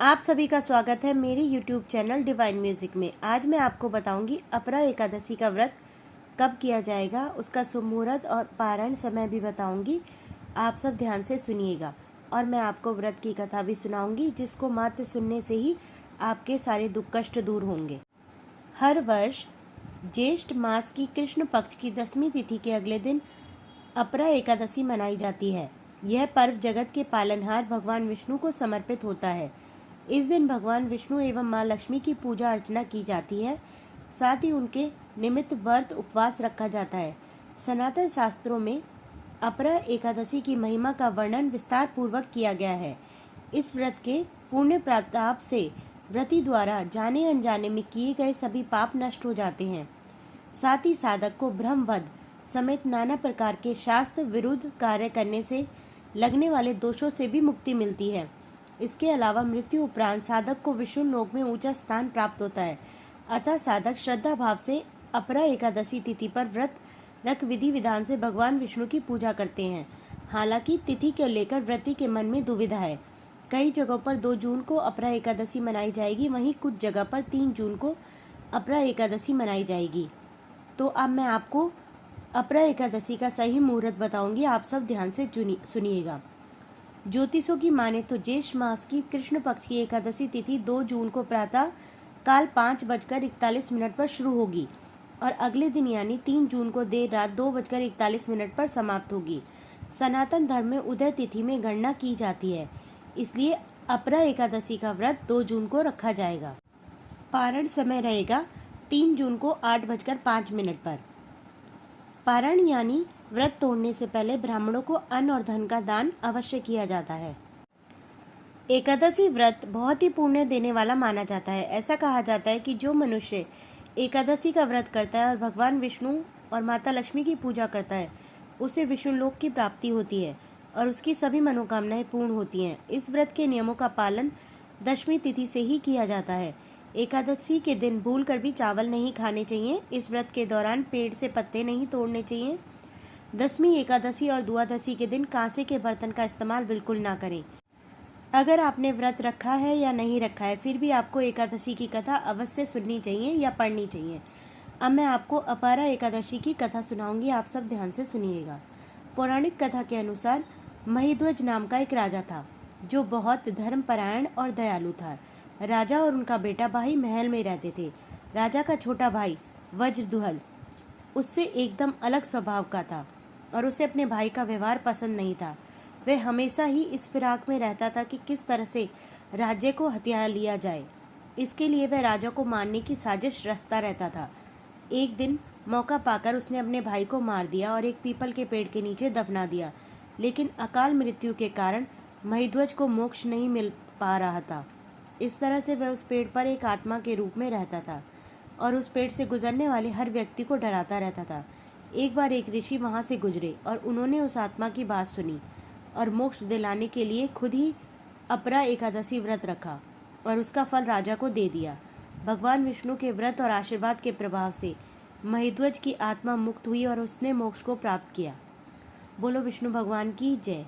आप सभी का स्वागत है मेरी YouTube चैनल डिवाइन म्यूज़िक में। आज मैं आपको बताऊंगी अपरा एकादशी का व्रत कब किया जाएगा, उसका शुभ मुहूर्त और पारण समय भी बताऊंगी। आप सब ध्यान से सुनिएगा और मैं आपको व्रत की कथा भी सुनाऊंगी, जिसको मात्र सुनने से ही आपके सारे दुख कष्ट दूर होंगे। हर वर्ष ज्येष्ठ मास की कृष्ण पक्ष की 10वीं तिथि के अगले दिन अपरा एकादशी मनाई जाती है। यह पर्व जगत के पालनहार भगवान विष्णु को समर्पित होता है। इस दिन भगवान विष्णु एवं माँ लक्ष्मी की पूजा अर्चना की जाती है। साथ ही उनके निमित्त व्रत उपवास रखा जाता है। सनातन शास्त्रों में अपरा एकादशी की महिमा का वर्णन विस्तार पूर्वक किया गया है। इस व्रत के पुण्य प्रताप से व्रती द्वारा जाने अनजाने में किए गए सभी पाप नष्ट हो जाते हैं। साथ ही साधक को ब्रह्मवध समेत नाना प्रकार के शास्त्र विरुद्ध कार्य करने से लगने वाले दोषों से भी मुक्ति मिलती है। इसके अलावा मृत्यु उपरांत साधक को विष्णु लोक में ऊंचा स्थान प्राप्त होता है। अतः साधक श्रद्धा भाव से अपरा एकादशी तिथि पर व्रत रख विधि विधान से भगवान विष्णु की पूजा करते हैं। हालांकि तिथि को लेकर व्रती के मन में दुविधा है। कई जगहों पर 2 जून को अपरा एकादशी मनाई जाएगी, वहीं कुछ जगह पर 3 जून को अपरा एकादशी मनाई जाएगी। तो अब मैं आपको अपरा एकादशी का सही मुहूर्त बताऊंगी, आप सब ध्यान से सुनिएगा। ज्योतिषों की माने तो ज्येष्ठ मास की कृष्ण पक्ष की एकादशी तिथि 2 जून को प्रातः काल 5:41 पर शुरू होगी और अगले दिन यानी 3 जून को देर रात 2:41 पर समाप्त होगी। सनातन धर्म में उदय तिथि में गणना की जाती है, इसलिए अपरा एकादशी का व्रत 2 जून को रखा जाएगा। पारण समय रहेगा 3 जून को 8:05 पर। पारण यानी व्रत तोड़ने से पहले ब्राह्मणों को अन्न और धन का दान अवश्य किया जाता है। एकादशी व्रत बहुत ही पुण्य देने वाला माना जाता है। ऐसा कहा जाता है कि जो मनुष्य एकादशी का व्रत करता है और भगवान विष्णु और माता लक्ष्मी की पूजा करता है, उसे विष्णु लोक की प्राप्ति होती है और उसकी सभी मनोकामनाएं पूर्ण होती हैं। इस व्रत के नियमों का पालन 10वीं तिथि से ही किया जाता है। एकादशी के दिन भूलकर भी चावल नहीं खाने चाहिए। इस व्रत के दौरान पेड़ से पत्ते नहीं तोड़ने चाहिए। 10वीं एकादशी और द्वादशी के दिन कांसे के बर्तन का इस्तेमाल बिल्कुल ना करें। अगर आपने व्रत रखा है या नहीं रखा है, फिर भी आपको एकादशी की कथा अवश्य सुननी चाहिए या पढ़नी चाहिए। अब मैं आपको अपरा एकादशी की कथा सुनाऊंगी, आप सब ध्यान से सुनिएगा। पौराणिक कथा के अनुसार महिध्वज नाम का एक राजा था, जो बहुत धर्मपरायण और दयालु था। राजा और उनका बेटा भाई महल में रहते थे। राजा का छोटा भाई वज्रदुहल उससे एकदम अलग स्वभाव का था और उसे अपने भाई का व्यवहार पसंद नहीं था। वह हमेशा ही इस फिराक में रहता था कि किस तरह से राज्य को हथिया लिया जाए। इसके लिए वह राजा को मारने की साजिश रचता रहता था। एक दिन मौका पाकर उसने अपने भाई को मार दिया और एक पीपल के पेड़ के नीचे दफना दिया। लेकिन अकाल मृत्यु के कारण महिध्वज को मोक्ष नहीं मिल पा रहा था। इस तरह से वह उस पेड़ पर एक आत्मा के रूप में रहता था और उस पेड़ से गुजरने वाले हर व्यक्ति को डराता रहता था। एक बार एक ऋषि वहां से गुजरे और उन्होंने उस आत्मा की बात सुनी और मोक्ष दिलाने के लिए खुद ही अपरा एकादशी व्रत रखा और उसका फल राजा को दे दिया। भगवान विष्णु के व्रत और आशीर्वाद के प्रभाव से महिध्वज की आत्मा मुक्त हुई और उसने मोक्ष को प्राप्त किया। बोलो विष्णु भगवान की जय।